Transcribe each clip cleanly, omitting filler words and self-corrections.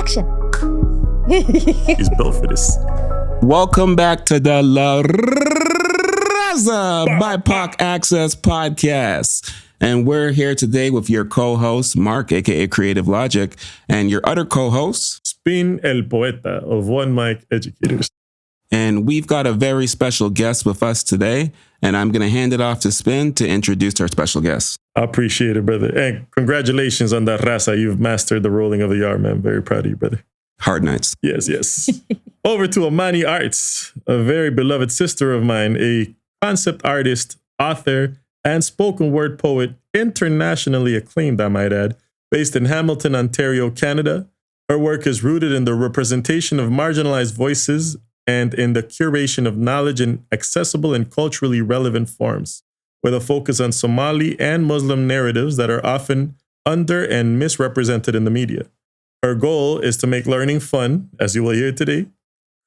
action. He's built for this. Welcome back to the Raza BIPOC Access Podcast. And we're here today with your co-host, Mark, aka Creative Logic, and your other co-host, Spin El Poeta of One Mic Educators. And we've got a very special guest with us today, and I'm going to hand it off to Spin to introduce our special guest. I appreciate it, brother. And congratulations on that, Raza. You've mastered the rolling of the R, man. Very proud of you, brother. Hard nights. Yes. Over to Amani Arts, a very beloved sister of mine, a concept artist, author, and spoken word poet, internationally acclaimed, I might add, based in Hamilton, Ontario, Canada. Her work is rooted in the representation of marginalized voices and in the curation of knowledge in accessible and culturally relevant forms, with a focus on Somali and Muslim narratives that are often under and misrepresented in the media. Her goal is to make learning fun, as you will hear today,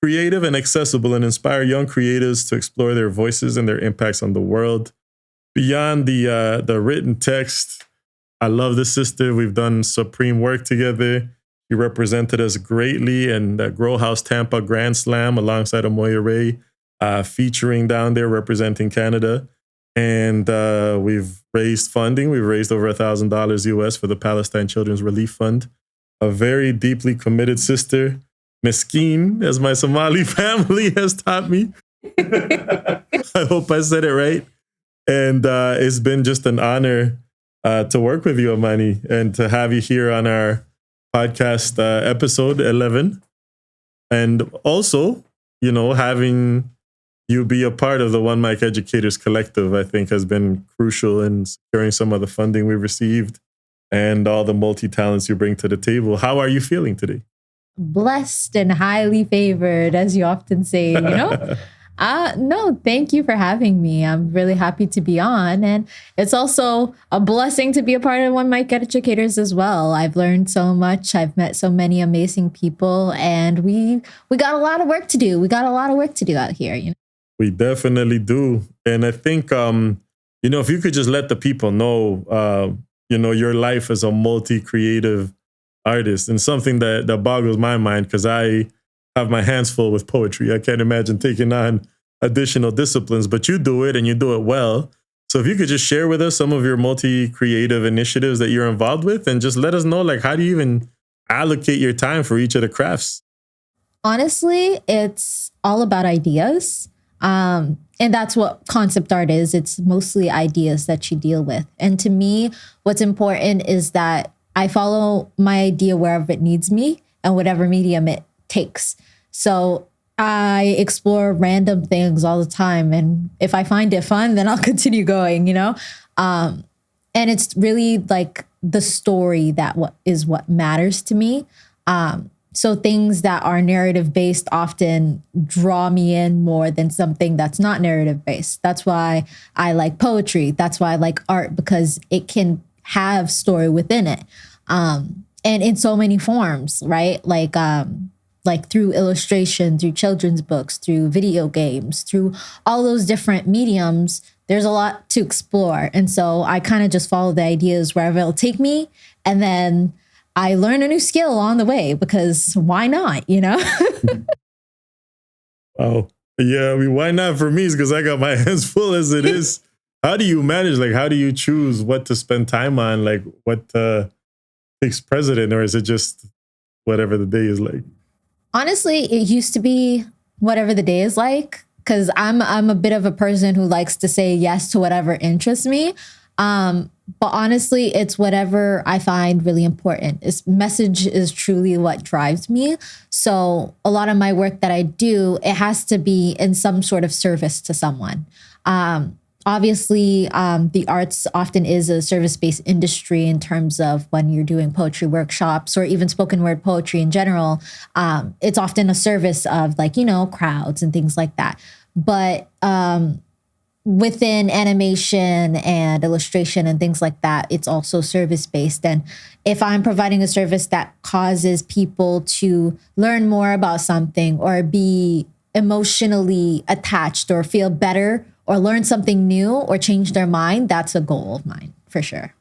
creative and accessible, and inspire young creatives to explore their voices and their impacts on the world. Beyond the written text, I love this sister. We've done supreme work together. She represented us greatly in the Grow House Tampa Grand Slam alongside Amoya Ray, featuring down there representing Canada. And we've raised funding. We've raised over $1,000 US for the Palestine Children's Relief Fund. A very deeply committed sister. Meskin, as my Somali family has taught me. I hope I said it right. And it's been just an honor to work with you, Amani, and to have you here on our podcast episode 11. And also, you know, having you be a part of the One Mic Educators Collective, I think has been crucial in securing some of the funding we've received and all the multi-talents you bring to the table. How are you feeling today? Blessed and highly favored, as you often say, you know? No, thank you for having me. I'm really happy to be on. And it's also a blessing to be a part of One Mic Educators as well. I've learned so much. I've met so many amazing people, and we got a lot of work to do. We got a lot of work to do out here, you know? We definitely do. And I think, you know, if you could just let the people know, you know, your life as a multi-creative artist, and something that boggles my mind because I have my hands full with poetry. I can't imagine taking on additional disciplines, but you do it and you do it well. So if you could just share with us some of your multi-creative initiatives that you're involved with, and just let us know, like, how do you even allocate your time for each of the crafts? Honestly, it's all about ideas. And that's what concept art is. It's mostly ideas that you deal with. And to me, what's important is that I follow my idea wherever it needs me and whatever medium it takes. So I explore random things all the time. And if I find it fun, then I'll continue going, you know? And it's really like the story that what matters to me. So things that are narrative based often draw me in more than something that's not narrative based. That's why I like poetry. That's why I like art, because it can have story within it. And in so many forms, right? Like through illustration, through children's books, through video games, through all those different mediums, there's a lot to explore. And so I kind of just follow the ideas wherever it'll take me. And then I learn a new skill on the way, because why not, you know? Wow. Yeah, I mean, why not for me? Is because I got my hands full as it is. How do you manage? Like, how do you choose what to spend time on? Like, what takes precedent, or is it just whatever the day is like? Honestly, it used to be whatever the day is like, because I'm a bit of a person who likes to say yes to whatever interests me. But honestly, it's whatever I find really important. This message is truly what drives me. So a lot of my work that I do, it has to be in some sort of service to someone. Obviously, the arts often is a service-based industry in terms of when you're doing poetry workshops or even spoken word poetry in general. It's often a service of, like, you know, crowds and things like that. But within animation and illustration and things like that, it's also service-based. And if I'm providing a service that causes people to learn more about something or be emotionally attached or feel better or learn something new or change their mind, that's a goal of mine for sure.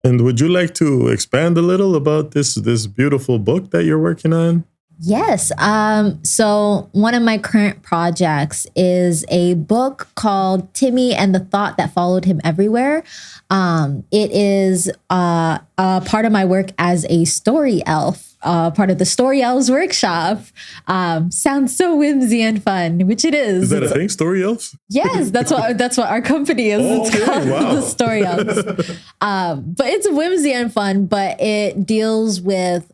And would you like to expand a little about this beautiful book that you're working on? Yes. So one of my current projects is a book called Timmy and the Thought That Followed Him Everywhere. It is a part of my work as a story elf, part of the Story Elves workshop. Sounds so whimsy and fun, which it is. Is that a thing, Story Elves? Yes, that's what our company is. Oh, okay, it's called wow. the Story Elves. But it's whimsy and fun, but it deals with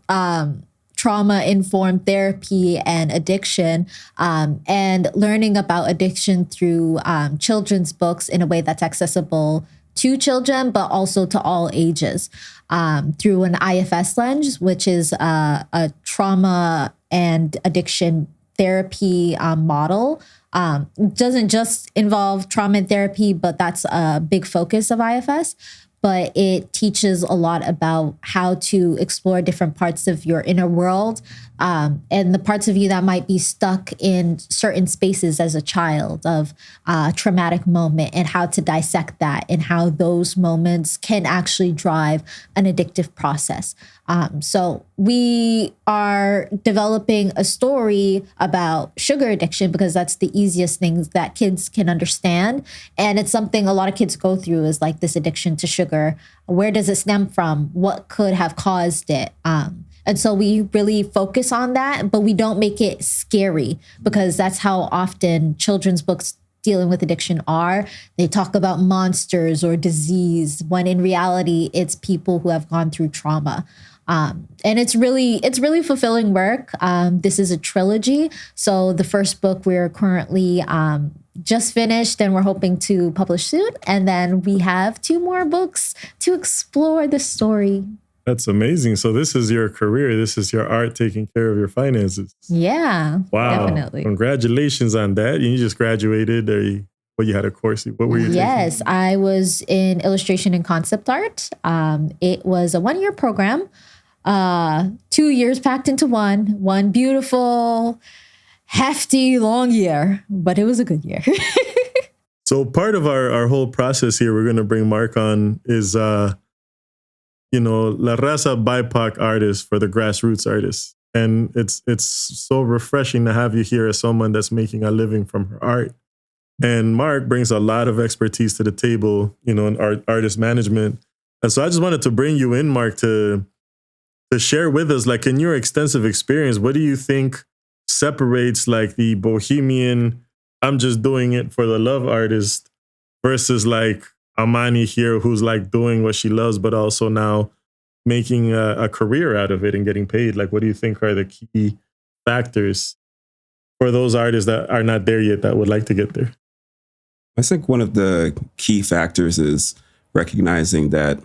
trauma-informed therapy and addiction, and learning about addiction through children's books in a way that's accessible to children, but also to all ages, through an IFS lens, which is a trauma and addiction therapy model. It doesn't just involve trauma and therapy, but that's a big focus of IFS. But it teaches a lot about how to explore different parts of your inner world, and the parts of you that might be stuck in certain spaces as a child of a traumatic moment, and how to dissect that and how those moments can actually drive an addictive process. So we are developing a story about sugar addiction because that's the easiest things that kids can understand. And it's something a lot of kids go through, is like this addiction to sugar. Where does it stem from? What could have caused it? And so we really focus on that, but we don't make it scary, because that's how often children's books dealing with addiction are. They talk about monsters or disease, when in reality, it's people who have gone through trauma. And it's really fulfilling work. This is a trilogy. So the first book we're currently just finished, and we're hoping to publish soon. And then we have 2 more books to explore the story. That's amazing. So this is your career. This is your art taking care of your finances. Yeah, Wow. definitely. Congratulations on that. You just graduated, or you had a course. What were you taking? Yes, I was in illustration and concept art. It was a 1-year program, 2 years packed into one beautiful, hefty, long year, but it was a good year. So part of our whole process here, we're going to bring Mark on, is, La Raza BIPOC artist for the grassroots artists. And it's so refreshing to have you here as someone that's making a living from her art. And Mark brings a lot of expertise to the table, in artist management. And so I just wanted to bring you in, Mark, to share with us, like, in your extensive experience, what do you think separates like the bohemian, I'm just doing it for the love artist, versus like Amani here, who's like doing what she loves, but also now making a career out of it and getting paid? Like, what do you think are the key factors for those artists that are not there yet that would like to get there? I think one of the key factors is recognizing that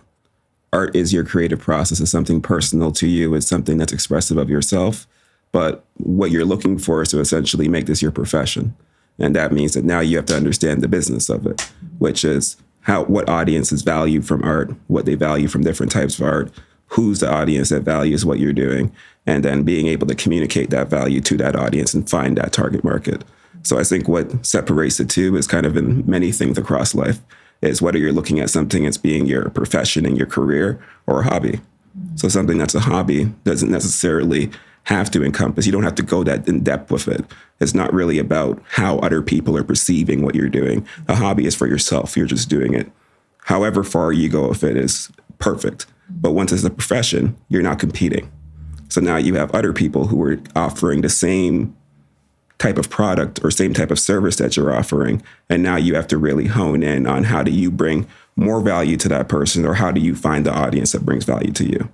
art is your creative process. It's something personal to you. It's something that's expressive of yourself. But what you're looking for is to essentially make this your profession. And that means that now you have to understand the business of it, which is what audiences value from art, what they value from different types of art, who's the audience that values what you're doing, and then being able to communicate that value to that audience and find that target market. So I think what separates the two is kind of in many things across life, is whether you're looking at something as being your profession and your career or a hobby. So something that's a hobby doesn't necessarily have to encompass, you don't have to go that in depth with it. It's not really about how other people are perceiving what you're doing. A hobby is for yourself. You're just doing it. However far you go with it is perfect. But once it's a profession, you're not competing. So now you have other people who are offering the same type of product or same type of service that you're offering. And now you have to really hone in on how do you bring more value to that person, or how do you find the audience that brings value to you?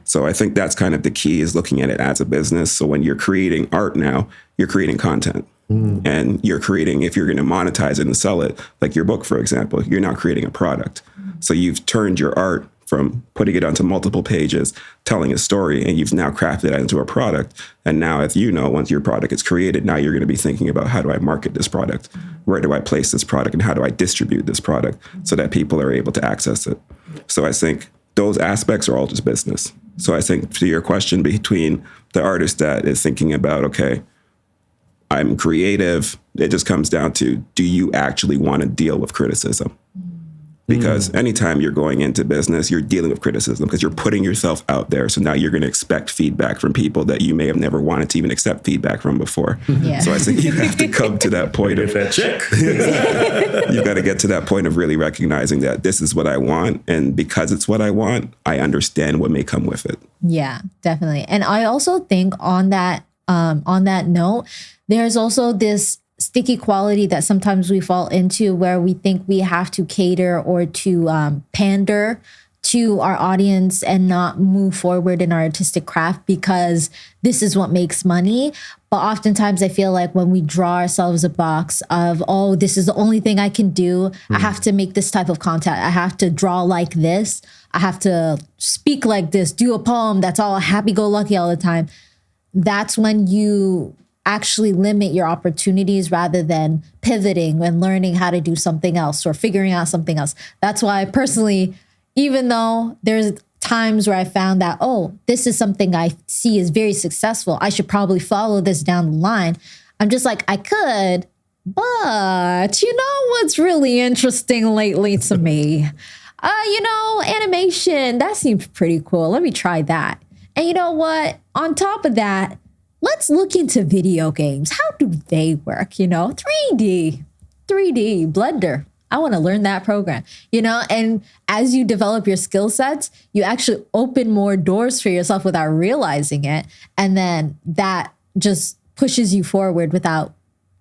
So I think that's kind of the key, is looking at it as a business. So when you're creating art now, you're creating content. And you're creating, if you're going to monetize it and sell it, like your book, for example, you're not creating a product. So you've turned your art from putting it onto multiple pages, telling a story, and you've now crafted it into a product. And now, as you know, once your product is created, now you're going to be thinking about, how do I market this product? Where do I place this product? And how do I distribute this product so that people are able to access it? So I think those aspects are all just business. So I think, to your question, between the artist that is thinking about, okay, I'm creative, it just comes down to, do you actually want to deal with criticism? Because anytime you're going into business, you're dealing with criticism because you're putting yourself out there. So now you're going to expect feedback from people that you may have never wanted to even accept feedback from before. Yeah. So I think you have to come to that point of that check. You've got to get to that point of really recognizing that this is what I want. And because it's what I want, I understand what may come with it. Yeah, definitely. And I also think on that note, there's also this sticky quality that sometimes we fall into where we think we have to cater or to pander to our audience and not move forward in our artistic craft because this is what makes money. But oftentimes I feel like when we draw ourselves a box of, oh, this is the only thing I can do. I have to make this type of content. I have to draw like this. I have to speak like this, do a poem that's all happy-go-lucky all the time. That's when you actually limit your opportunities rather than pivoting and learning how to do something else or figuring out something else. That's why personally, even though there's times where I found that, oh, this is something I see is very successful, I should probably follow this down the line. I'm just like, I could, but you know what's really interesting lately to me? Animation, that seems pretty cool. Let me try that. And you know what? On top of that, let's look into video games. How do they work? 3D, Blender. I want to learn that program, and as you develop your skill sets, you actually open more doors for yourself without realizing it. And then that just pushes you forward without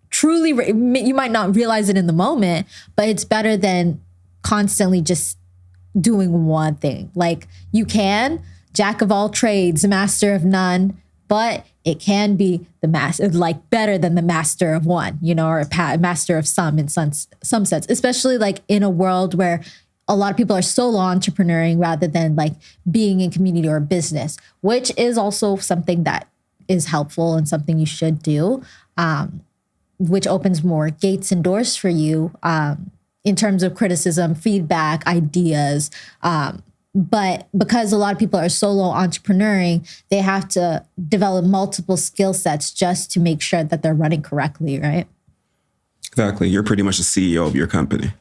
truly, you might not realize it in the moment, but it's better than constantly just doing one thing. Like you can, jack of all trades, master of none, but it can be the master, like better than the master of one, or a master of some in some sense, especially like in a world where a lot of people are solo entrepreneuring rather than like being in community or business, which is also something that is helpful and something you should do, which opens more gates and doors for you in terms of criticism, feedback, ideas. But because a lot of people are solo entrepreneuring, they have to develop multiple skill sets just to make sure that they're running correctly, right? Exactly. You're pretty much the CEO of your company.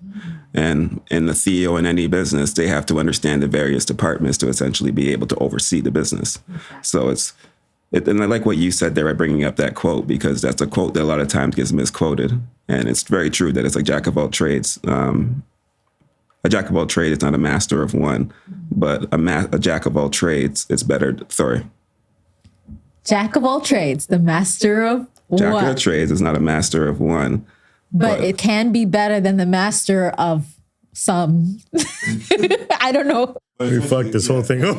And the CEO in any business, they have to understand the various departments to essentially be able to oversee the business. So and I like what you said there by bringing up that quote, because that's a quote that a lot of times gets misquoted. And it's very true that it's like jack of all trades. A jack of all trades is not a master of one, but a jack of all trades is better. Sorry. Jack of all trades, the master of one. Jack of all trades is not a master of one. But it can be better than the master of some. I don't know. We fucked this whole thing up.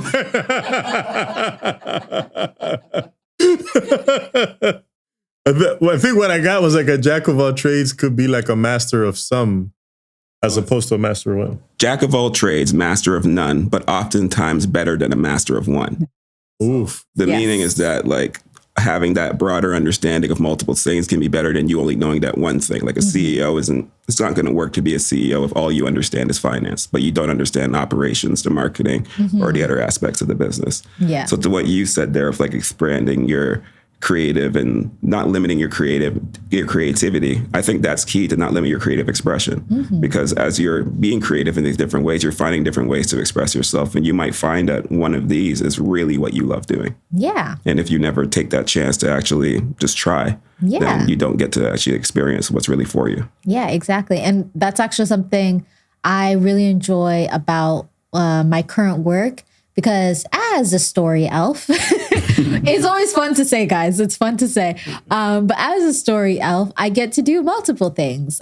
I think what I got was like a jack of all trades could be like a master of some, as opposed to a master of one. Jack of all trades, master of none, but oftentimes better than a master of one. Oof. The meaning is that like having that broader understanding of multiple things can be better than you only knowing that one thing. Like a CEO it's not going to work to be a CEO if all you understand is finance, but you don't understand operations, the marketing, or the other aspects of the business. Yeah. So to what you said there of like expanding your creative and not limiting your creativity, I think that's key to not limit your creative expression. Because as you're being creative in these different ways, you're finding different ways to express yourself. And you might find that one of these is really what you love doing. Yeah. And if you never take that chance to actually just try, then you don't get to actually experience what's really for you. Yeah, exactly. And that's actually something I really enjoy about my current work, because as a story elf, it's always fun to say, guys. It's fun to say. But as a story elf, I get to do multiple things.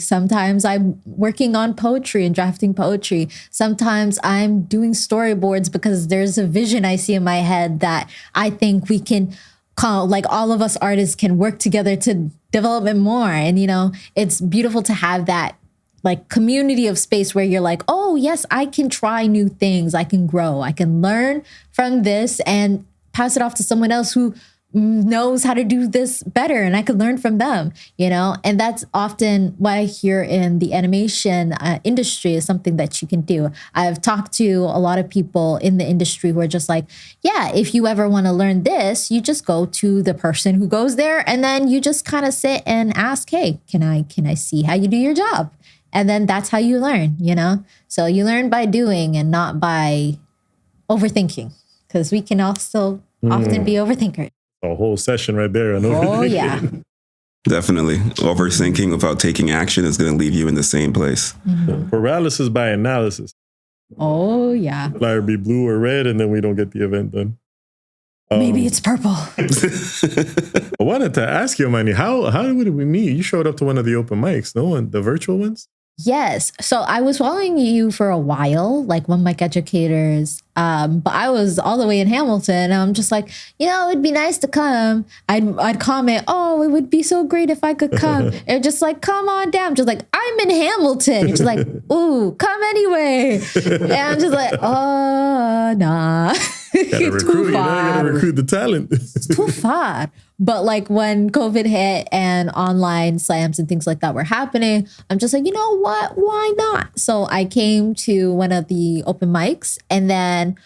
Sometimes I'm working on poetry and drafting poetry. Sometimes I'm doing storyboards because there's a vision I see in my head that I think we can, like all of us artists can work together to develop it more. And, it's beautiful to have that like community of space where you're like, oh yes, I can try new things. I can grow. I can learn from this and pass it off to someone else who knows how to do this better, and I could learn from them, and that's often what I hear in the animation industry is something that you can do. I've talked to a lot of people in the industry who are just like, yeah, if you ever want to learn this, you just go to the person who goes there, and then you just kind of sit and ask, hey, can I see how you do your job? And then that's how you learn, you know? So you learn by doing and not by overthinking, because we can also often be overthinkers. A whole session right there. On Oh, overthinking. yeah. Definitely. Overthinking without taking action is going to leave you in the same place. Paralysis by analysis. Oh, yeah. Flyer be blue or red, and then we don't get the event done. Maybe it's purple. I wanted to ask you, Amani, how did we meet? You showed up to one of the open mics, no? And the virtual ones? Yes. So I was following you for a while, like One Mic Educators. But I was all the way in Hamilton. And I'm just like, you know, it'd be nice to come. I'd comment, oh, it would be so great if I could come. And just like, come on down. Just like, I'm in Hamilton. Just like, ooh, come anyway. And I'm just like, oh, nah. Gotta recruit, you gotta recruit the talent. It's too far. But like when COVID hit and online slams and things like that were happening, I'm just like, you know what? Why not? So I came to one of the open mics, and then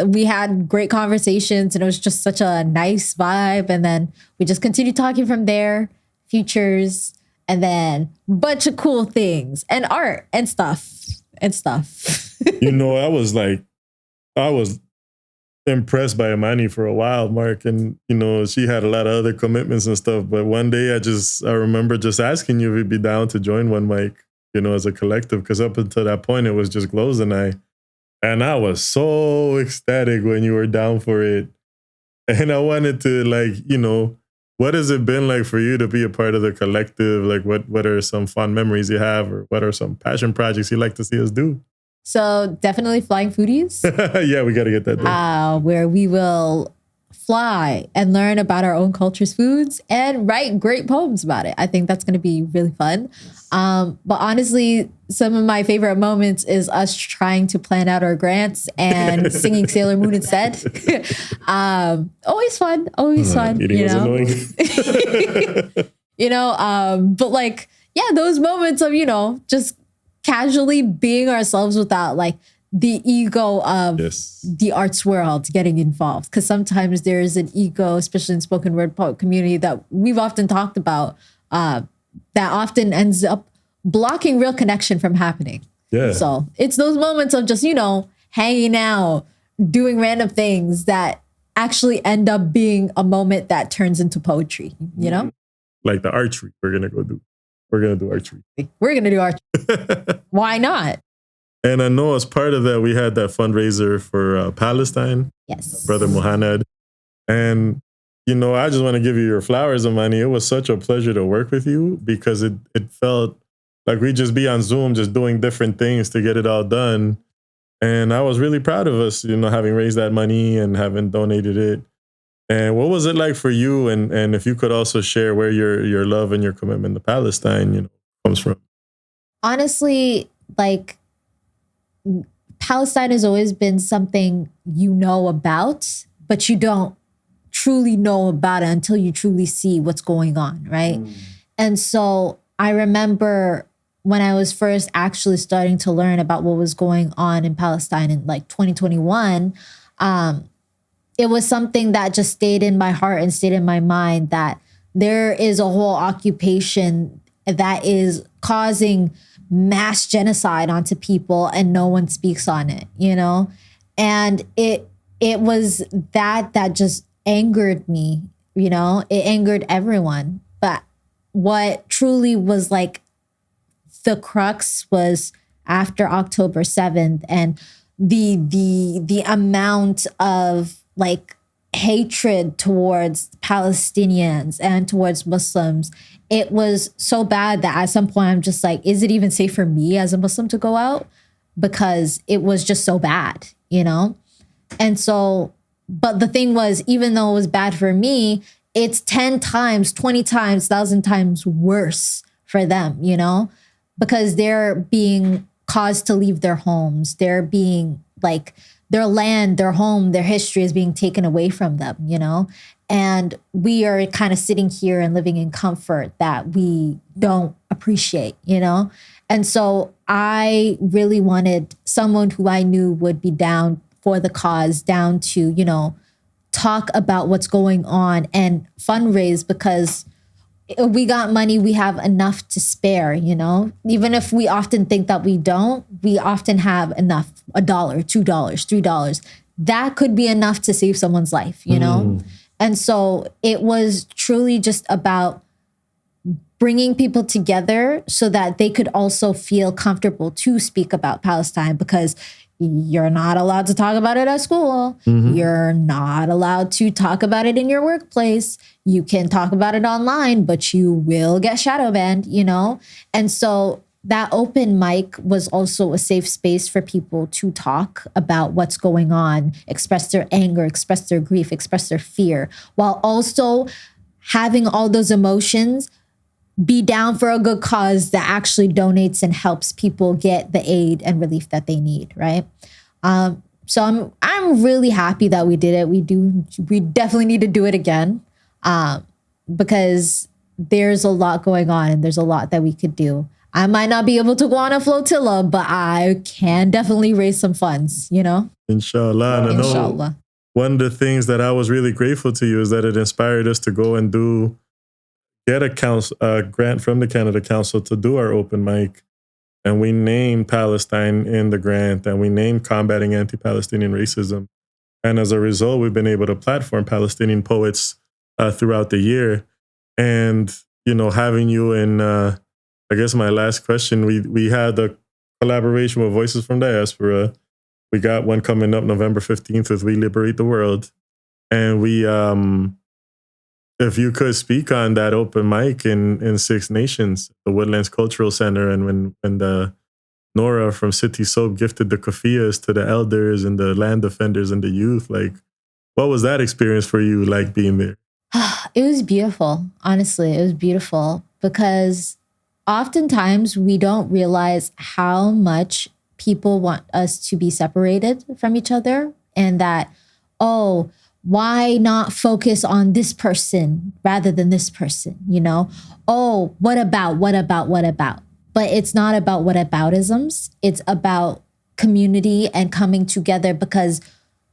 we had great conversations, and it was just such a nice vibe. And then we just continued talking from there, futures, and then a bunch of cool things and art and stuff. You know, I was impressed by Amani for a while, Mark, and you know, she had a lot of other commitments and stuff, but one day I remember just asking you if you'd be down to join One Mic, you know, as a collective, because up until that point it was just Glows and I was so ecstatic when you were down for it, and I wanted to, like, you know, what has it been like for you to be a part of the collective? Like, what are some fond memories you have, or what are some passion projects you'd like to see us do? So definitely Flying Foodies. Yeah, we got to get that done. Where we will fly and learn about our own culture's foods and write great poems about it. I think that's going to be really fun. But honestly, some of my favorite moments is us trying to plan out our grants and singing Sailor Moon instead. Always fun. Eating was annoying. You know, but like, yeah, those moments of, you know, just casually being ourselves without like the ego of the arts world getting involved. Because sometimes there is an ego, especially in spoken word poet community, that we've often talked about, that often ends up blocking real connection from happening. Yeah. So it's those moments of just, you know, hanging out, doing random things that actually end up being a moment that turns into poetry, you know? Like the archery we're going to go do. We're going to do archery. We're going to do archery. Why not? And I know as part of that, we had that fundraiser for Palestine. Yes. Brother Muhammad. And, you know, I just want to give you your flowers, Amani. It was such a pleasure to work with you, because it felt like we'd just be on Zoom, just doing different things to get it all done. And I was really proud of us, you know, having raised that money and having donated it. And what was it like for you? And if you could also share where your love and your commitment to Palestine, you know, comes from. Honestly, like, Palestine has always been something you know about, but you don't truly know about it until you truly see what's going on, right? And so I remember when I was first actually starting to learn about what was going on in Palestine in like 2021, it was something that just stayed in my heart and stayed in my mind, that there is a whole occupation that is causing mass genocide onto people and no one speaks on it, you know? And it was that just angered me, you know? It angered everyone. But what truly was like the crux was after October 7th, and the amount of like hatred towards Palestinians and towards Muslims. It was so bad that at some point I'm just like, is it even safe for me as a Muslim to go out? Because it was just so bad, you know? And so, but the thing was, even though it was bad for me, it's 10 times, 20 times, 1,000 times worse for them, you know? Because they're being caused to leave their homes. They're being like, their land, their home, their history is being taken away from them, you know? And we are kind of sitting here and living in comfort that we don't appreciate, you know? And so I really wanted someone who I knew would be down for the cause, down to, you know, talk about what's going on and fundraise, because we got money, we have enough to spare, you know? Even if we often think that we don't, we often have enough, $1, $2, $3. That could be enough to save someone's life, you know? And so it was truly just about bringing people together so that they could also feel comfortable to speak about Palestine, because you're not allowed to talk about it at school. You're not allowed to talk about it in your workplace. You can talk about it online, but you will get shadow banned, you know? And so that open mic was also a safe space for people to talk about what's going on, express their anger, express their grief, express their fear, while also having all those emotions be down for a good cause that actually donates and helps people get the aid and relief that they need, right? So I'm really happy that we did it. We definitely need to do it again, because there's a lot going on and there's a lot that we could do. I might not be able to go on a flotilla, but I can definitely raise some funds, you know? Inshallah. And I know one of the things that I was really grateful to you is that it inspired us to go and get a grant from the Canada Council to do our open mic. And we named Palestine in the grant, and we named combating anti-Palestinian racism. And as a result, we've been able to platform Palestinian poets throughout the year. And, you know, having you in, I guess my last question, we had a collaboration with Voices from Diaspora. We got one coming up November 15th with We Liberate the World. And we, if you could speak on that open mic in Six Nations, the Woodlands Cultural Center, and when the Nora from City Soap gifted the kafiyas to the elders and the land defenders and the youth, like, what was that experience for you, like being there? It was beautiful. Honestly, it was beautiful, because oftentimes we don't realize how much people want us to be separated from each other, and that, oh, why not focus on this person rather than this person, you know? Oh, what about? But it's not about whataboutisms. It's about community and coming together, because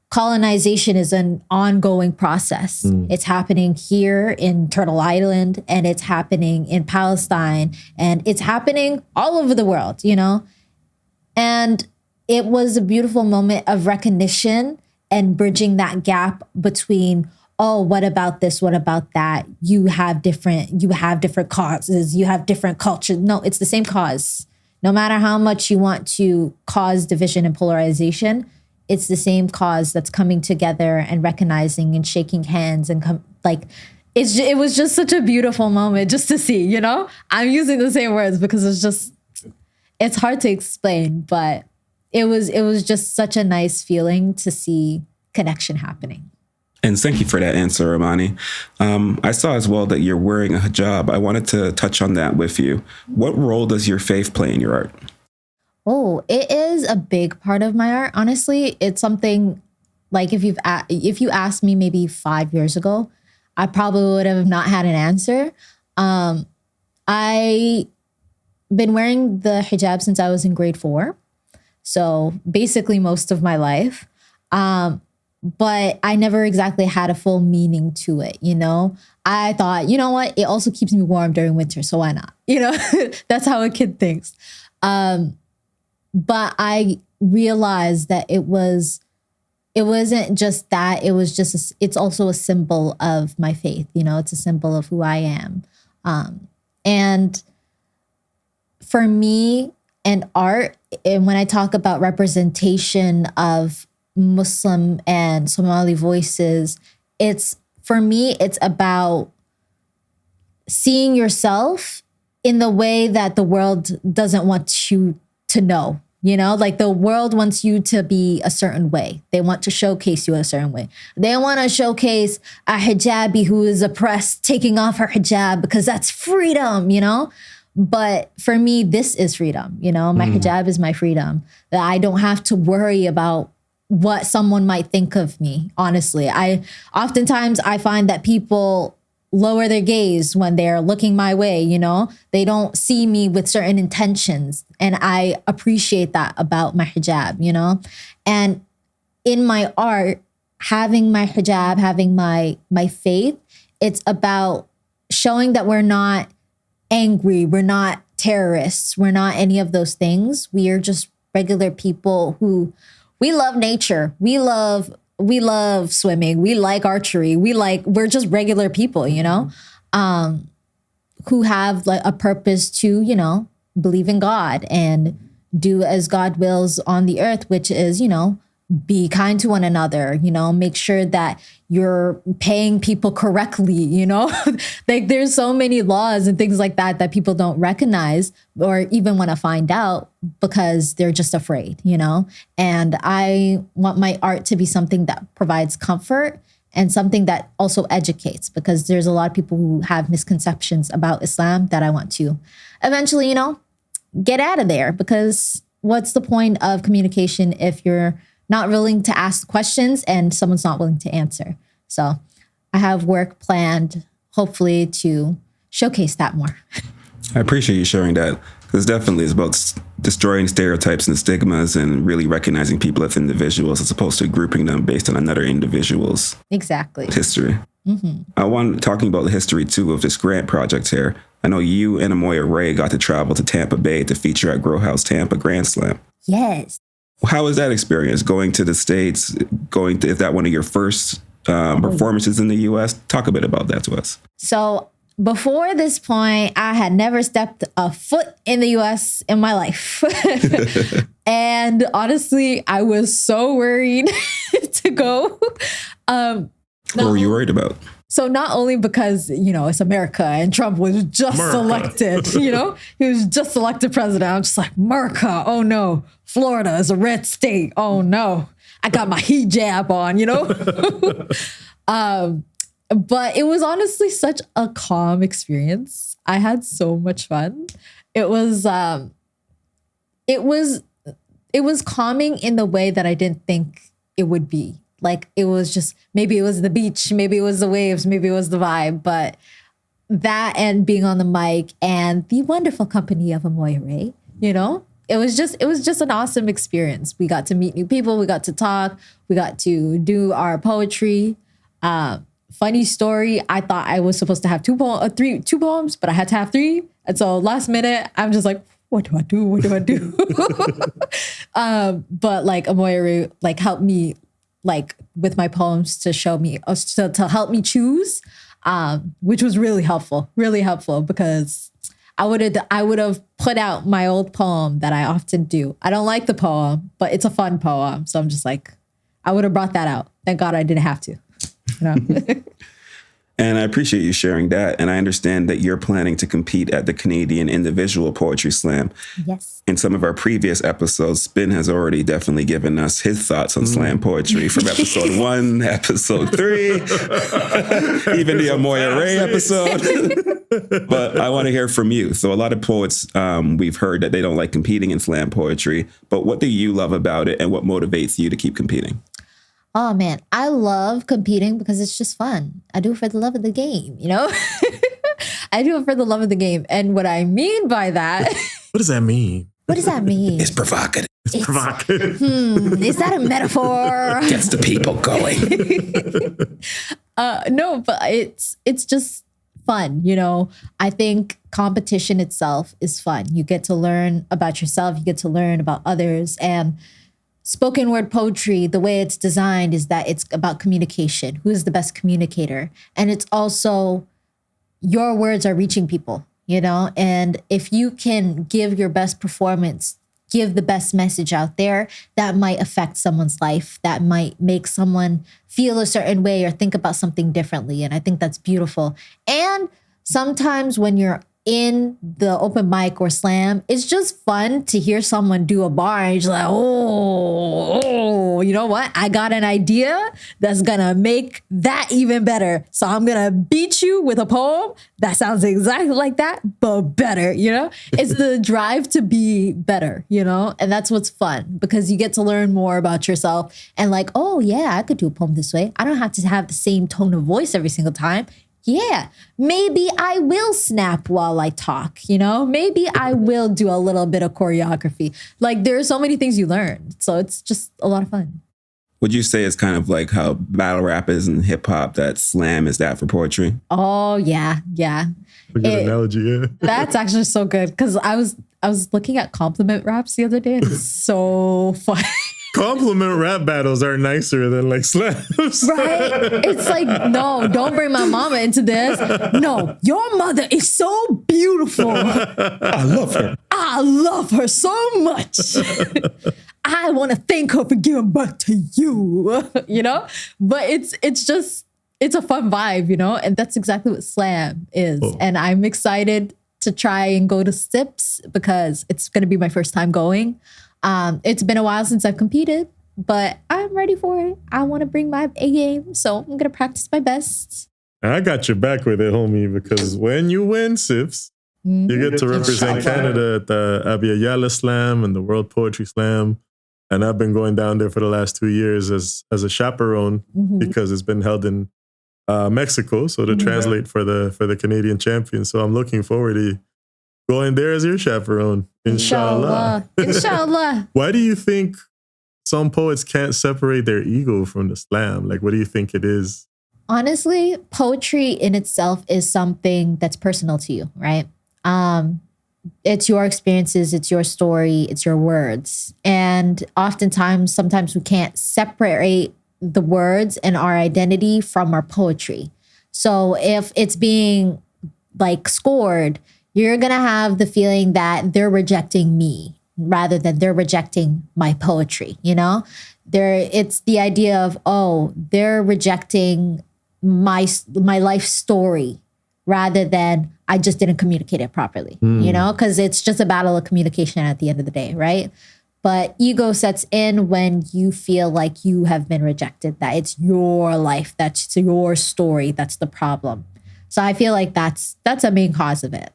colonization is an ongoing process. It's happening here in Turtle Island, and it's happening in Palestine, and it's happening all over the world, you know? And it was a beautiful moment of recognition and bridging that gap between, oh, what about this? What about that? You have different causes, you have different cultures. No, it's the same cause. No matter how much you want to cause division and polarization, it's the same cause that's coming together and recognizing and shaking hands and it was just such a beautiful moment just to see, you know? I'm using the same words because it's hard to explain, but it was just such a nice feeling to see connection happening. And thank you for that answer, Amani. I saw as well that you're wearing a hijab. I wanted to touch on that with you. What role does your faith play in your art? Oh, it is a big part of my art. Honestly, it's something like if you asked me maybe 5 years ago, I probably would have not had an answer. I been wearing the hijab since I was in grade 4. So basically most of my life. But I never exactly had a full meaning to it, you know? I thought, you know what? It also keeps me warm during winter, so why not? You know, that's how a kid thinks. But I realized that it wasn't just that. It was just, it's also a symbol of my faith, you know? It's a symbol of who I am. And for me, and art, and when I talk about representation of Muslim and Somali voices, for me, it's about seeing yourself in the way that the world doesn't want you to know. You know, like the world wants you to be a certain way. They want to showcase you a certain way. They want to showcase a hijabi who is oppressed taking off her hijab because that's freedom, you know? But for me, this is freedom. You know, my hijab is my freedom, that I don't have to worry about what someone might think of me. Honestly, oftentimes I find that people lower their gaze when they're looking my way. You know, they don't see me with certain intentions. And I appreciate that about my hijab, you know, and in my art, having my hijab, having my faith, it's about showing that we're not angry, we're not terrorists, we're not any of those things. We are just regular people who we love nature. We love swimming. We like archery. We're just regular people, you know, who have like a purpose to, you know, believe in God and do as God wills on the earth, which is, you know, be kind to one another, you know, make sure that you're paying people correctly, you know, like there's so many laws and things like that that people don't recognize or even want to find out because they're just afraid, you know, and I want my art to be something that provides comfort and something that also educates, because there's a lot of people who have misconceptions about Islam that I want to eventually, you know, get out of there, because what's the point of communication if you're not willing to ask questions and someone's not willing to answer? So I have work planned, hopefully, to showcase that more. I appreciate you sharing that, because definitely it's about destroying stereotypes and stigmas and really recognizing people as individuals as opposed to grouping them based on another individual's history. I want talking about the history too of this grant project here. I know you and Amoya Ray got to travel to Tampa Bay to feature at Grow House Tampa Grand Slam. Yes. How was that experience going to the States? Is that one of your first performances in the U.S.? Talk a bit about that to us. So before this point, I had never stepped a foot in the U.S. in my life. And honestly, I was so worried to go. What were you worried about? So not only because, you know, it's America and Trump was just elected, you know, he was just elected president. I'm just like, America, oh no, Florida is a red state. Oh no, I got my hijab on, you know. But it was honestly such a calm experience. I had so much fun. It was calming in the way that I didn't think it would be. Like, it was just, maybe it was the beach, maybe it was the waves, maybe it was the vibe, but that and being on the mic and the wonderful company of Amoya Ray, you know, it was just an awesome experience. We got to meet new people, we got to talk, we got to do our poetry. Funny story, I thought I was supposed to have two poems, but I had to have three. And so last minute, I'm just like, what do I do? What do I do? But like Amoya Ray, like, helped me like with my poems to show me, to help me choose, which was really helpful because I would have put out my old poem that I often do. I don't like the poem, but it's a fun poem. So I'm just like, I would have brought that out. Thank God I didn't have to. You know? And I appreciate you sharing that. And I understand that you're planning to compete at the Canadian Individual Poetry Slam. Yes. In some of our previous episodes, Spin has already definitely given us his thoughts on slam poetry from episode 1, episode 3, even the Amoya Ray episode. But I want to hear from you. So a lot of poets, we've heard that they don't like competing in slam poetry. But what do you love about it and what motivates you to keep competing? Oh man, I love competing because it's just fun. I do it for the love of the game, you know? I do it for the love of the game. And what I mean by that... What does that mean? What does that mean? It's provocative. It's provocative. Is that a metaphor? Gets the people going. No, but it's just fun, you know? I think competition itself is fun. You get to learn about yourself. You get to learn about others. And spoken word poetry, the way it's designed is that it's about communication. Who is the best communicator? And it's also your words are reaching people, you know? And if you can give your best performance, give the best message out there, that might affect someone's life. That might make someone feel a certain way or think about something differently. And I think that's beautiful. And sometimes when you're in the open mic or slam, it's just fun to hear someone do a bar and you're just like, oh, you know what? I got an idea that's gonna make that even better. So I'm gonna beat you with a poem that sounds exactly like that, but better, you know? It's the drive to be better, you know? And that's what's fun, because you get to learn more about yourself and like, oh yeah, I could do a poem this way. I don't have to have the same tone of voice every single time. Yeah, maybe I will snap while I talk, you know? Maybe I will do a little bit of choreography. Like, there are so many things you learn. So it's just a lot of fun. Would you say it's kind of like how battle rap is in hip hop, that slam is that for poetry? Oh yeah, yeah. A good analogy, yeah. That's actually so good because I was looking at compliment raps the other day and it's so fun. Compliment rap battles are nicer than like slams. Right? It's like, no, don't bring my mama into this. No, your mother is so beautiful. I love her. I love her so much. I want to thank her for giving birth to you, you know? But it's a fun vibe, you know? And that's exactly what slam is. Oh. And I'm excited to try and go to SIPs because it's going to be my first time going. It's been a while since I've competed, but I'm ready for it. I want to bring my A game, so I'm going to practice my best. I got your back with it, homie, because when you win SIPs, you get to represent Canada at the Abya Slam and the World Poetry Slam. And I've been going down there for the last 2 years as a chaperone because it's been held in Mexico, so to translate for the Canadian champions. So I'm looking forward to going there as your chaperone. Inshallah. Inshallah. Why do you think some poets can't separate their ego from the slam? Like, what do you think it is? Honestly, poetry in itself is something that's personal to you, right? It's your experiences, it's your story, it's your words. And sometimes we can't separate the words and our identity from our poetry. So if it's being like scored, you're going to have the feeling that they're rejecting me rather than they're rejecting my poetry, you know? It's the idea of, oh, they're rejecting my life story rather than I just didn't communicate it properly, you know? Because it's just a battle of communication at the end of the day, right? But ego sets in when you feel like you have been rejected, that it's your life, that's your story, that's the problem. So I feel like that's a main cause of it.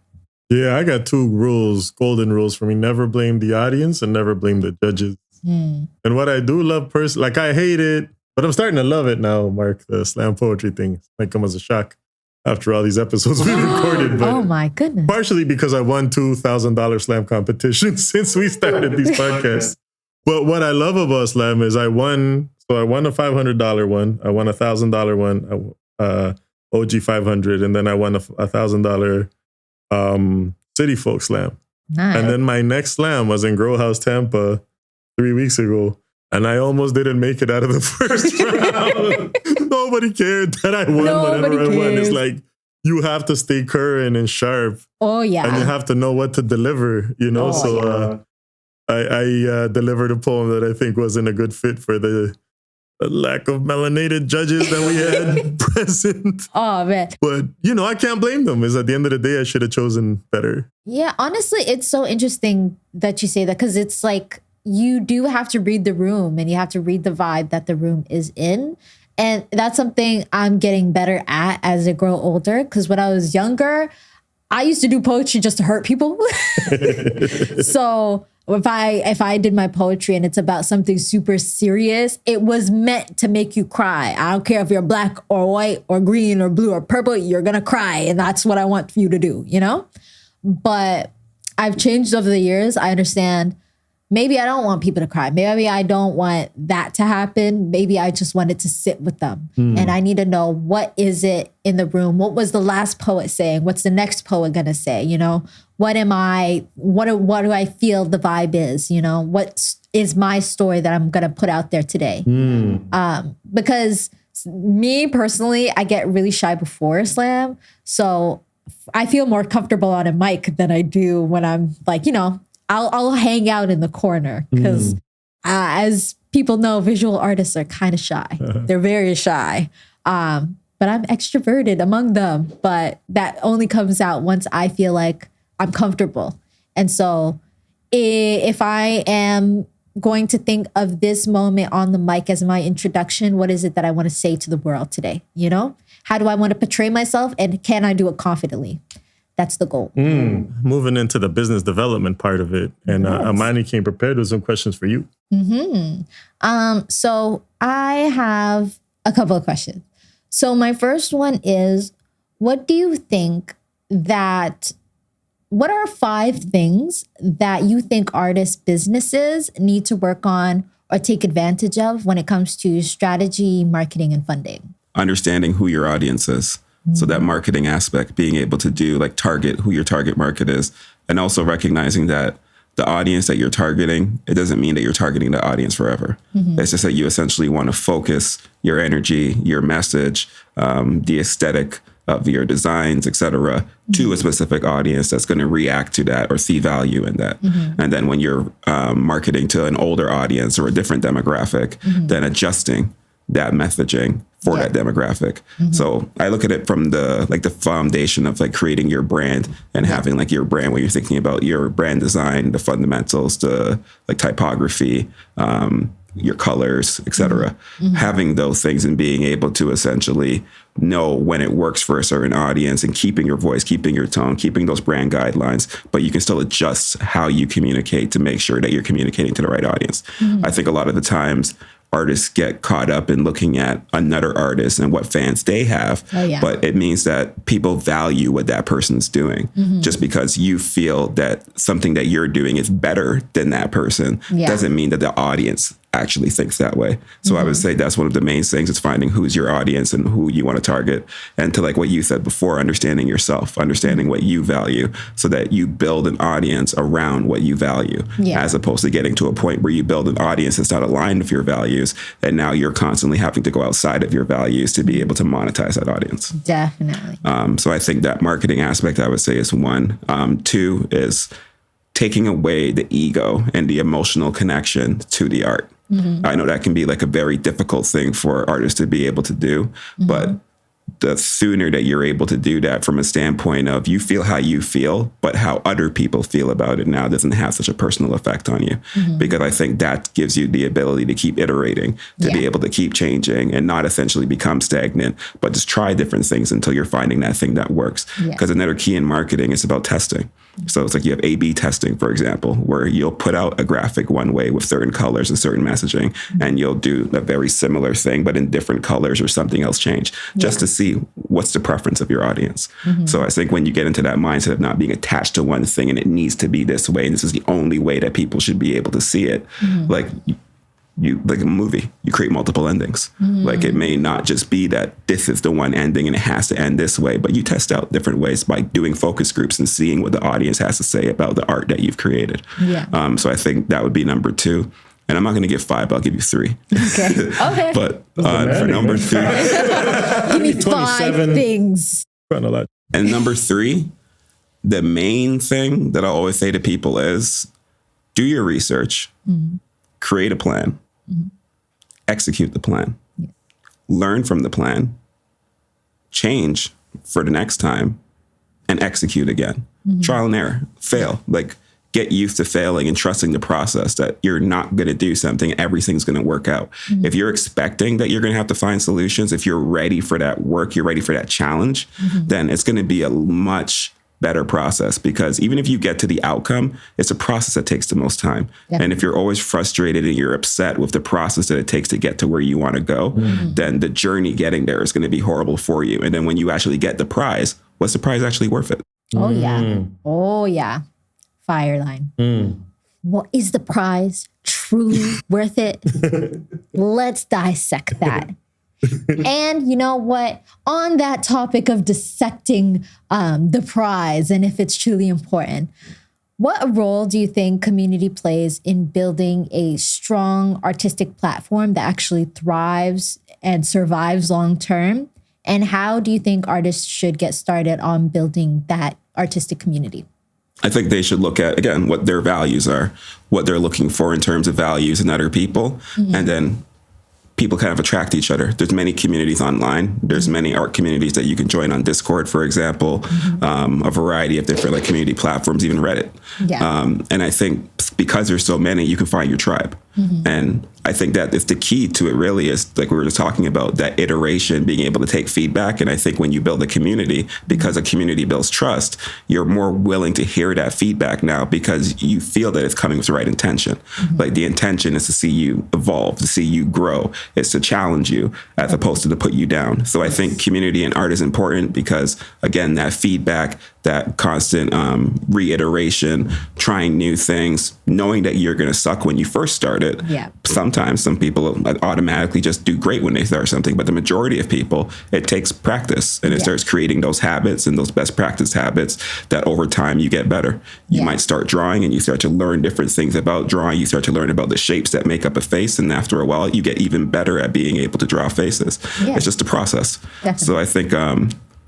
Yeah, I got 2 rules, golden rules for me. Never blame the audience and never blame the judges. And what I do love like I hate it, but I'm starting to love it now, Mark, the slam poetry thing. It might come as a shock after all these episodes we recorded. But oh my goodness. Partially because I won $2,000 slam competitions since we started these podcasts. But what I love about slam is I won a $500 one, I won a $1,000 one, OG 500, and then I won a $1,000 City Folk Slam. Nice. And then my next slam was in Grow House, Tampa 3 weeks ago. And I almost didn't make it out of the first round. Nobody cared that I won whatever I won. It's like, you have to stay current and sharp. Oh, yeah. And you have to know what to deliver, you know? I delivered a poem that I think wasn't a good fit for the lack of melanated judges that we had present. Oh, man. But, you know, I can't blame them. Is at the end of the day, I should have chosen better. Yeah, honestly, it's so interesting that you say that because it's like you do have to read the room and you have to read the vibe that the room is in. And that's something I'm getting better at as I grow older. Because when I was younger, I used to do poetry just to hurt people. So if I did my poetry and it's about something super serious, it was meant to make you cry. I don't care if you're black or white or green or blue or purple, you're going to cry. And that's what I want you to do, you know? But I've changed over the years. I understand maybe I don't want people to cry. Maybe I don't want that to happen. Maybe I just want it to sit with them. And I need to know, what is it in the room? What was the last poet saying? What's the next poet going to say? You know, what do I feel the vibe is? You know, what is my story that I'm going to put out there today? Because me personally, I get really shy before a slam. So I feel more comfortable on a mic than I do when I'm like, you know, I'll hang out in the corner because as people know, visual artists are kind of shy. They're very shy. But I'm extroverted among them. But that only comes out once I feel like I'm comfortable. And so if I am going to think of this moment on the mic as my introduction, what is it that I want to say to the world today? You know, how do I want to portray myself? And can I do it confidently? That's the goal. Moving into the business development part of it. And Amani came prepared with some questions for you. So I have a couple of questions. So my first one is, what are 5 things that you think artist businesses need to work on or take advantage of when it comes to strategy, marketing, and funding? Understanding who your audience is. So that marketing aspect, being able to do like target who your target market is, and also recognizing that the audience that you're targeting, it doesn't mean that you're targeting the audience forever. It's just that you essentially want to focus your energy, your message, the aesthetic of your designs, etc., to a specific audience that's going to react to that or see value in that. And then when you're marketing to an older audience or a different demographic, then adjusting that messaging for that demographic. So I look at it from the foundation of like creating your brand and having like your brand when you're thinking about your brand design, the fundamentals, the like typography, your colors, etc. Having those things and being able to essentially know when it works for a certain audience and keeping your voice, keeping your tone, keeping those brand guidelines, but you can still adjust how you communicate to make sure that you're communicating to the right audience. I think a lot of the times artists get caught up in looking at another artist and what fans they have. But it means that people value what that person's doing. Just because you feel that something that you're doing is better than that person doesn't mean that the audience actually thinks that way. So I would say that's one of the main things, is finding who's your audience and who you want to target. And to like what you said before, understanding yourself, understanding what you value so that you build an audience around what you value, as opposed to getting to a point where you build an audience that's not aligned with your values. And now you're constantly having to go outside of your values to be able to monetize that audience. Definitely. So I think that marketing aspect, I would say, is one. Two is taking away the ego and the emotional connection to the art. I know that can be like a very difficult thing for artists to be able to do, but the sooner that you're able to do that from a standpoint of you feel how you feel, but how other people feel about it now doesn't have such a personal effect on you. Because I think that gives you the ability to keep iterating, to be able to keep changing and not essentially become stagnant, but just try different things until you're finding that thing that works. Because another key in marketing is about testing. So it's like you have A/B testing, for example, where you'll put out a graphic one way with certain colors and certain messaging, and you'll do a very similar thing, but in different colors or something else change, just to see what's the preference of your audience. So I think when you get into that mindset of not being attached to one thing and it needs to be this way, and this is the only way that people should be able to see it, like you like a movie, you create multiple endings. Like it may not just be that this is the one ending and it has to end this way, but you test out different ways by doing focus groups and seeing what the audience has to say about the art that you've created. So I think that would be number two. And I'm not going to give 5, I'll give you 3. Okay. But for number 3, give me 5 things. And number 3, the main thing that I always say to people is do your research, create a plan, execute the plan, learn from the plan, change for the next time, and execute again. Trial and error, fail. Like, get used to failing and trusting the process that you're not going to do something, everything's going to work out. If you're expecting that you're going to have to find solutions, if you're ready for that work, you're ready for that challenge, then it's going to be a much better process, because even if you get to the outcome, it's a process that takes the most time. And if you're always frustrated and you're upset with the process that it takes to get to where you want to go, then the journey getting there is going to be horrible for you. And then when you actually get the prize, what's the prize actually worth it? Oh yeah. Fire line. What is the prize truly worth it? Let's dissect that. And you know what? On that topic of dissecting the prize and if it's truly important, what role do you think community plays in building a strong artistic platform that actually thrives and survives long term? And how do you think artists should get started on building that artistic community? I think they should look at, again, what their values are, what they're looking for in terms of values in other people, and then people kind of attract each other. There's many communities online. There's many art communities that you can join on Discord, for example, a variety of different like community platforms, even Reddit. And I think because there's so many, you can find your tribe. And I think that is the key to it, really, is like we were just talking about, that iteration, being able to take feedback. And I think when you build a community, because a community builds trust, you're more willing to hear that feedback now because you feel that it's coming with the right intention. Like the intention is to see you evolve, to see you grow. It's to challenge you as opposed to put you down. So I think community in art is important because, again, that feedback, that constant reiteration, trying new things, knowing that you're going to suck when you first start start it. Yeah. Sometimes some people automatically just do great when they start something, but the majority of people, it takes practice, and it starts creating those habits and those best practice habits that over time you get better. You might start drawing and you start to learn different things about drawing. You start to learn about the shapes that make up a face. And after a while, you get even better at being able to draw faces. Yeah. It's just a process. Definitely. So I think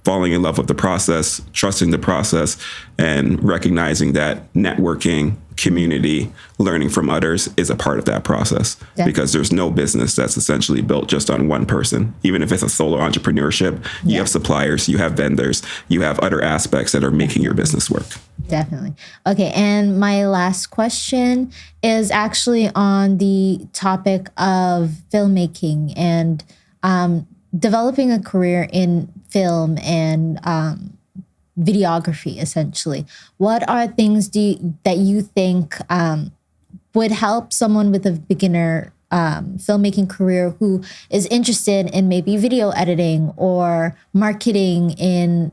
falling in love with the process, trusting the process, and recognizing that networking, community, learning from others is a part of that process. Definitely. Because there's no business that's essentially built just on one person. Even if it's a solo entrepreneurship, you have suppliers, you have vendors, you have other aspects that are making your business work. Definitely. Okay, and my last question is actually on the topic of filmmaking and developing a career in film and videography, essentially. What are things that you think would help someone with a beginner filmmaking career who is interested in maybe video editing or marketing in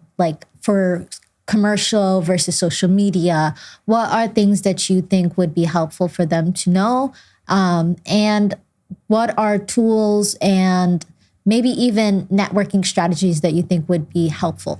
for commercial versus social media? What are things that you think would be helpful for them to know? And what are tools and maybe even networking strategies that you think would be helpful?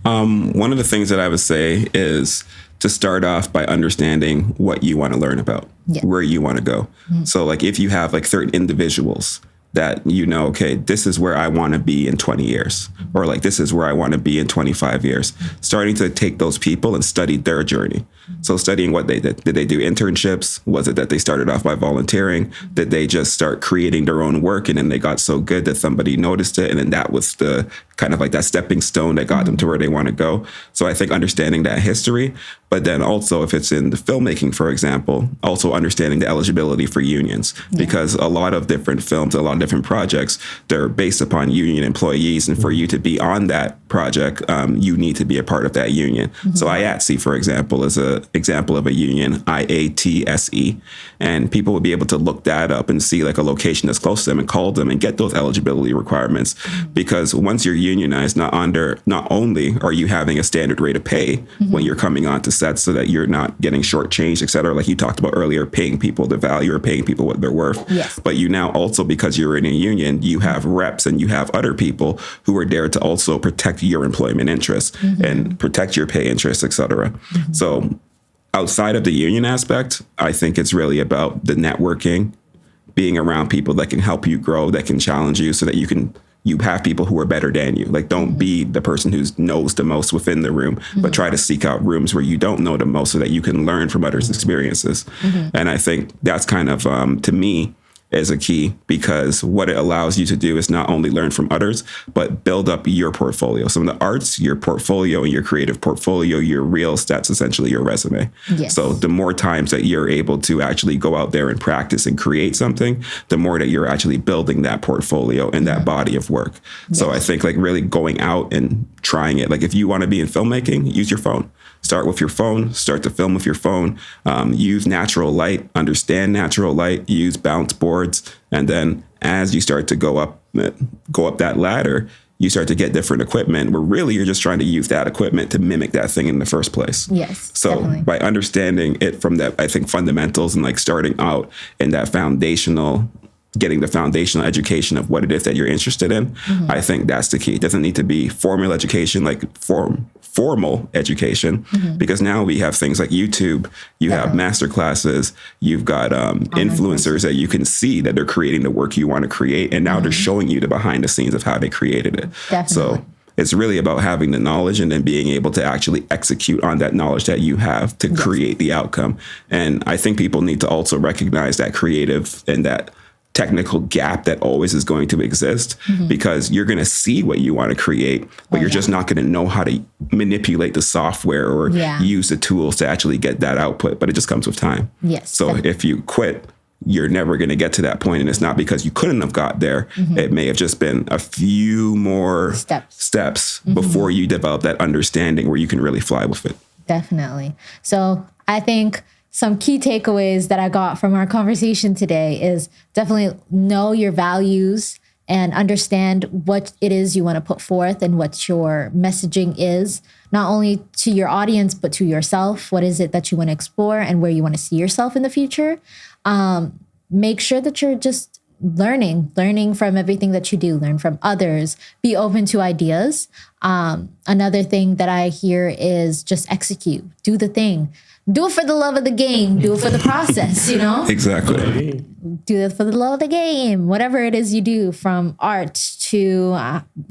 One of the things that I would say is to start off by understanding what you want to learn about, where you want to go. Mm-hmm. So if you have certain individuals that okay, this is where I want to be in 20 years, or this is where I want to be in 25 years, starting to take those people and study their journey. So studying what they did. Did they do internships? Was it that they started off by volunteering? Did they just start creating their own work and then they got so good that somebody noticed it? And then that was the kind of that stepping stone that got them to where they want to go. So I think understanding that history, but then also if it's in the filmmaking, for example, also understanding the eligibility for unions, because a lot of different films, a lot of different projects, they're based upon union employees. And for you to be on that project, you need to be a part of that union. So IATSE, for example, is an example of a union, IATSE. And people would be able to look that up and see a location that's close to them and call them and get those eligibility requirements. Because once you're unionized, not only are you having a standard rate of pay when you're coming onto set so that you're not getting shortchanged, et cetera, like you talked about earlier, paying people the value or paying people what they're worth. Yes. But you now also, because you're in a union, you have reps and you have other people who are there to also protect your employment interests and protect your pay interests, et cetera. So outside of the union aspect, I think it's really about the networking, being around people that can help you grow, that can challenge you so that you have people who are better than you. Don't be the person who knows the most within the room, but try to seek out rooms where you don't know the most so that you can learn from others' experiences. And I think that's kind of, to me, is a key, because what it allows you to do is not only learn from others, but build up your portfolio. So in the arts, your portfolio and your creative portfolio, your reels, that's essentially your resume. Yes. So the more times that you're able to actually go out there and practice and create something, the more that you're actually building that portfolio and that body of work. Yes. So I think really going out and trying it, if you want to be in filmmaking, use your phone. Start with your phone, start to film with your phone, use natural light, understand natural light, use bounce boards. And then as you start to go up that ladder, you start to get different equipment where really you're just trying to use that equipment to mimic that thing in the first place. Yes. So definitely. By understanding it from that, I think fundamentals and starting out in that getting the foundational education of what it is that you're interested in, I think that's the key. It doesn't need to be formal education, formal education, because now we have things like YouTube, you have master classes, you've got influencers that you can see that they're creating the work you want to create, and now they're showing you the behind the scenes of how they created it. Definitely. So it's really about having the knowledge and then being able to actually execute on that knowledge that you have to create the outcome. And I think people need to also recognize that creative and that technical gap that always is going to exist, because you're going to see what you want to create, but you're just not going to know how to manipulate the software or use the tools to actually get that output. But it just comes with time. Yes. So if you quit, you're never going to get to that point. And it's not because you couldn't have got there. It may have just been a few more steps before you develop that understanding where you can really fly with it. Definitely. So I think some key takeaways that I got from our conversation today is definitely know your values and understand what it is you want to put forth and what your messaging is, not only to your audience, but to yourself. What is it that you want to explore and where you want to see yourself in the future? Make sure that you're just learning from everything that you do, learn from others, be open to ideas. Another thing that I hear is just execute, do the thing. Do it for the love of the game. Do it for the process, you know? Exactly. Do it for the love of the game. Whatever it is you do, from art to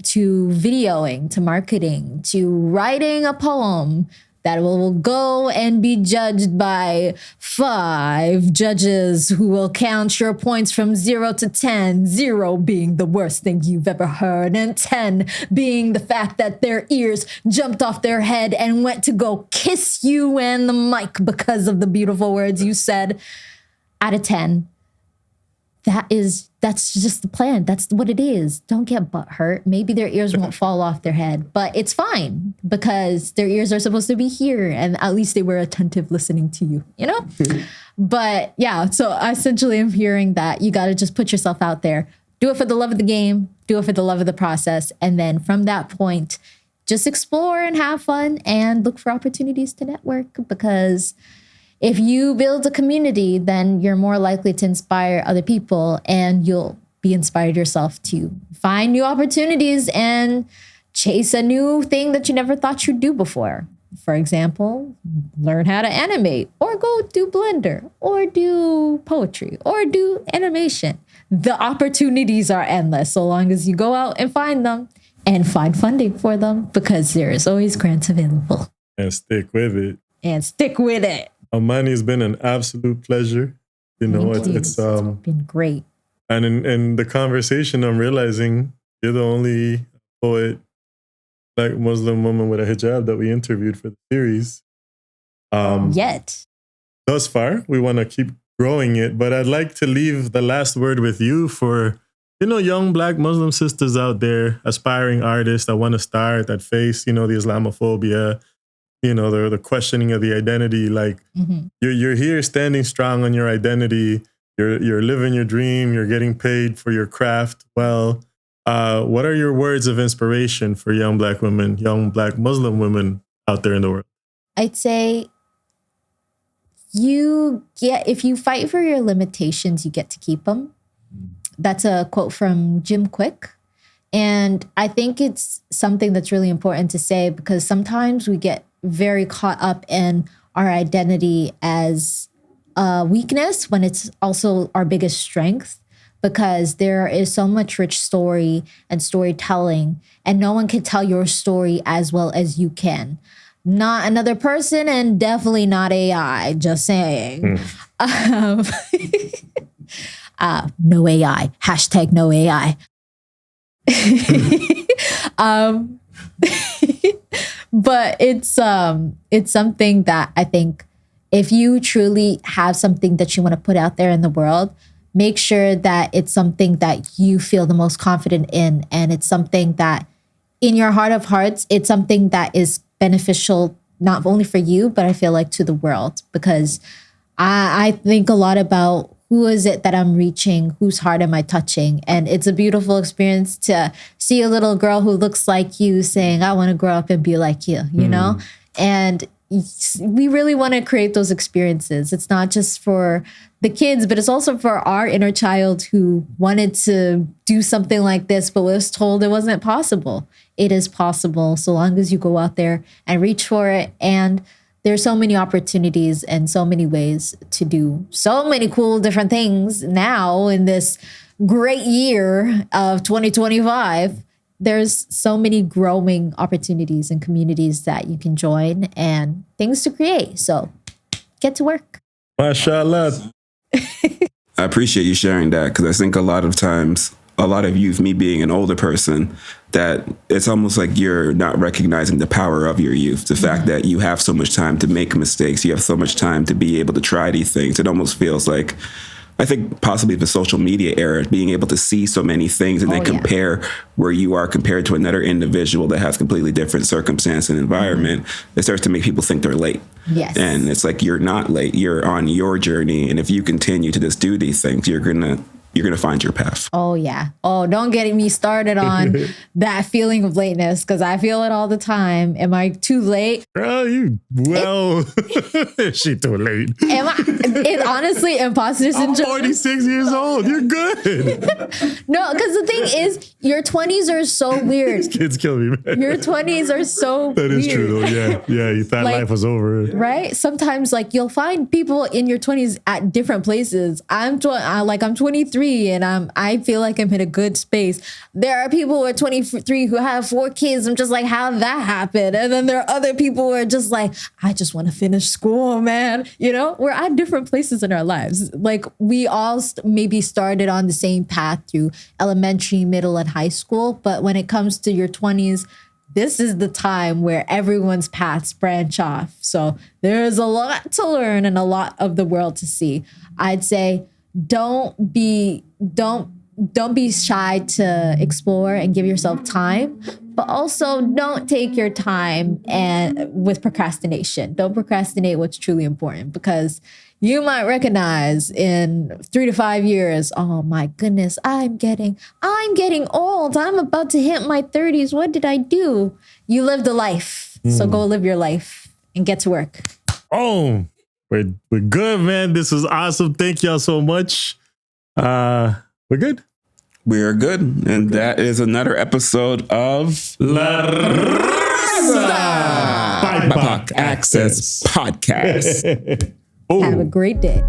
videoing, to marketing, to writing a poem that will go and be judged by 5 judges who will count your points from 0 to 10, 0 being the worst thing you've ever heard, and 10 being the fact that their ears jumped off their head and went to go kiss you and the mic because of the beautiful words you said. Out of 10, that's just the plan. That's what it is. Don't get butt hurt. Maybe their ears won't fall off their head, but it's fine because their ears are supposed to be here, and at least they were attentive listening to you, you know? But yeah, so I essentially am hearing that you got to just put yourself out there. Do it for the love of the game. Do it for the love of the process. And then from that point, just explore and have fun and look for opportunities to network, because if you build a community, then you're more likely to inspire other people, and you'll be inspired yourself to find new opportunities and chase a new thing that you never thought you'd do before. For example, learn how to animate, or go do Blender, or do poetry, or do animation. The opportunities are endless so long as you go out and find them and find funding for them, because there is always grants available. And stick with it. And stick with it. Amani, has been an absolute pleasure. You know, it's been great. And in the conversation, I'm realizing you're the only poet, Black Muslim woman with a hijab that we interviewed for the series. Yet. Thus far, we want to keep growing it, but I'd like to leave the last word with you for, you know, young Black Muslim sisters out there, aspiring artists that want to start, that face, you know, the Islamophobia, you know, the questioning of the identity. Like, you're here standing strong on your identity. You're living your dream. You're getting paid for your craft well. What are your words of inspiration for young Black women, young Black Muslim women out there in the world? I'd say if you fight for your limitations, you get to keep them. That's a quote from Jim Quick. And I think it's something that's really important to say, because sometimes we get very caught up in our identity as a weakness when it's also our biggest strength, because there is so much rich story and storytelling, and no one can tell your story as well as you can. Not another person, and definitely not AI, just saying. No AI, hashtag no AI. But it's something that I think, if you truly have something that you want to put out there in the world, make sure that it's something that you feel the most confident in. And it's something that, in your heart of hearts, it's something that is beneficial, not only for you, but I feel like to the world. Because I think a lot about, who is it that I'm reaching? Whose heart am I touching? And it's a beautiful experience to see a little girl who looks like you saying, I want to grow up and be like you, you know? And we really want to create those experiences. It's not just for the kids, but it's also for our inner child who wanted to do something like this, but was told it wasn't possible. It is possible, so long as you go out there and reach for it. And there's so many opportunities and so many ways to do so many cool different things now in this great year of 2025. There's so many growing opportunities and communities that you can join and things to create. So get to work. MashaAllah. I appreciate you sharing that, because I think a lot of times, a lot of youth, me being an older person, that it's almost like you're not recognizing the power of your youth. The fact that you have so much time to make mistakes, you have so much time to be able to try these things. It almost feels like, I think possibly the social media era, being able to see so many things and then compare where you are compared to another individual that has completely different circumstance and environment, it starts to make people think they're late. Yes. And it's like, you're not late. You're on your journey. And if you continue to just do these things, you're going to you're going to find your path. Oh, yeah. Oh, don't get me started on that feeling of lateness, because I feel it all the time. Am I too late? Girl, she too late. It honestly, imposter syndrome. I'm 46 years old. You're good. No, because the thing is, your 20s are so weird. These kids kill me, man. Your 20s are so That is weird. true, though. Yeah. Yeah. You thought life was over. Right? Sometimes, like, you'll find people in your 20s at different places. I'm 23 and I feel like I'm in a good space. There are people who are 23 who have 4 kids. I'm just like, how did that happen? And then there are other people who are just like, I just want to finish school, man. You know, we're at different places in our lives. Like, we all maybe started on the same path through elementary, middle, and high school. But when it comes to your 20s, this is the time where everyone's paths branch off. So there's a lot to learn and a lot of the world to see. I'd say don't be shy to explore and give yourself time, but also don't take your time and with procrastination. Don't procrastinate what's truly important, because you might recognize in 3 to 5 years, oh my goodness, I'm getting old. I'm about to hit my 30s. What did I do? You lived a life. So go live your life and get to work. Oh, we're good, man. This was awesome. Thank y'all so much. We're good. We are good. And that is another episode of La Raza BIPOC Access Podcast. Have a great day.